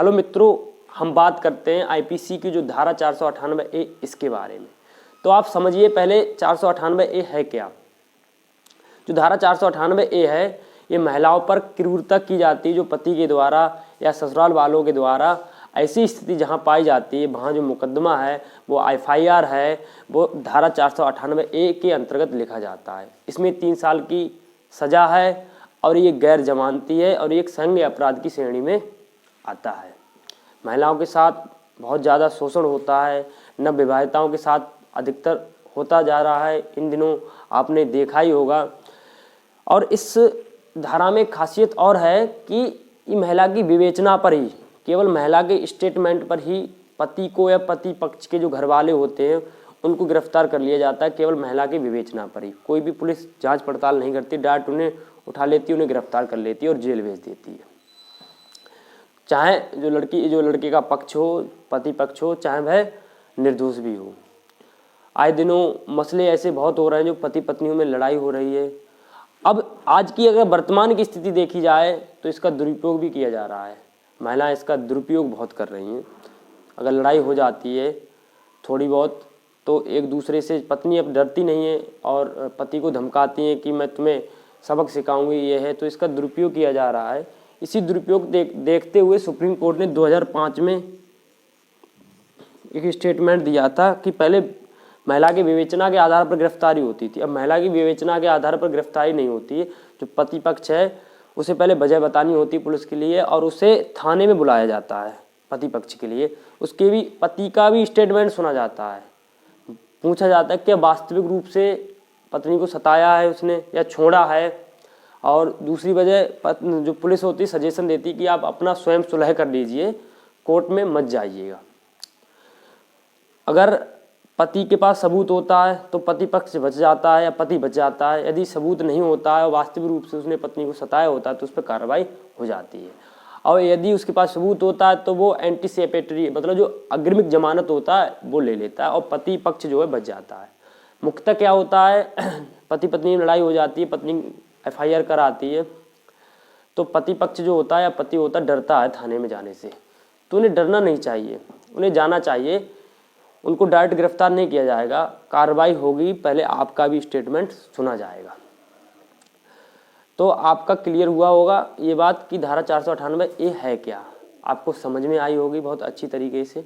Hello मित्रों, हम बात करते हैं आईपीसी की जो धारा 498A इसके बारे में। तो आप समझिए पहले 498A है क्या। जो धारा 498A है ये महिलाओं पर क्रूरता की जाती है जो पति के द्वारा या ससुराल वालों के द्वारा। ऐसी स्थिति जहां पाई जाती है वहां जो मुकदमा है वो एफआईआर है वो धारा 498A के अंतर्गत लिखा जाता है। इसमें 3 साल की सजा है और ये गैर जमानती है और ये एक संज्ञेय अपराध की श्रेणी में आता है। महिलाओं के साथ बहुत ज़्यादा शोषण होता है, नवविवाहिताओं के साथ अधिकतर होता जा रहा है इन दिनों, आपने देखा ही होगा। और इस धारा में खासियत और है कि ये महिला की विवेचना पर ही, केवल महिला के स्टेटमेंट पर ही पति को या पति पक्ष के जो घर वाले होते हैं उनको गिरफ्तार कर लिया जाता है, केवल महिला की विवेचना पर ही। कोई भी पुलिस जांच पड़ताल नहीं करती, डायरेक्ट उन्हें उठा लेती है, उन्हें गिरफ्तार कर लेती है और जेल भेज देती है। चाहे जो लड़के का पक्ष हो, पति पक्ष हो, चाहे वह निर्दोष भी हो। आए दिनों मसले ऐसे बहुत हो रहे हैं जो पति पत्नियों में लड़ाई हो रही है। अब आज की अगर वर्तमान की स्थिति देखी जाए तो इसका दुरुपयोग भी किया जा रहा है। महिलाएं इसका दुरुपयोग बहुत कर रही हैं। अगर लड़ाई हो जाती है थोड़ी बहुत तो एक दूसरे से पत्नी अब डरती नहीं है और पति को धमकाती हैं कि मैं तुम्हें सबक सिखाऊंगी, ये है। तो इसका दुरुपयोग किया जा रहा है। इसी दुरुपयोग देखते हुए सुप्रीम कोर्ट ने 2005 में एक स्टेटमेंट दिया था कि पहले महिला की विवेचना के आधार पर गिरफ्तारी होती थी, अब महिला की विवेचना के आधार पर गिरफ्तारी नहीं होती है। जो पति पक्ष है उसे पहले वजह बतानी होती है पुलिस के लिए और उसे थाने में बुलाया जाता है पति पक्ष के लिए। उसके भी पति का भी स्टेटमेंट सुना जाता है, पूछा जाता है कि वास्तविक रूप से पत्नी को सताया है उसने या छोड़ा है। और दूसरी वजह जो पुलिस होती है सजेशन देती कि आप अपना स्वयं सुलह कर लीजिए, कोर्ट में मत जाइएगा। अगर पति के पास सबूत होता है तो पति पक्ष बच जाता है या पति बच जाता है। यदि सबूत नहीं होता है और वास्तविक रूप से उसने पत्नी को सताया होता है तो उस पर कार्रवाई हो जाती है। और यदि उसके पास सबूत होता है तो वो एंटीसिपेटरी मतलब जो अग्रिमिक जमानत होता है वो ले लेता है और पति पक्ष जो है बच जाता है। मुख्यतः क्या होता है, पति पत्नी में लड़ाई हो जाती है, पत्नी एफआईआर कराती है तो पति पक्ष जो होता है या पति होता है डरता है थाने में जाने से। तो उन्हें डरना नहीं चाहिए, उन्हें जाना चाहिए। उनको डायरेक्ट गिरफ्तार नहीं किया जाएगा, कार्रवाई होगी, पहले आपका भी स्टेटमेंट सुना जाएगा। तो आपका क्लियर हुआ होगा ये बात कि धारा 498A है क्या, आपको समझ में आई होगी बहुत अच्छी तरीके से।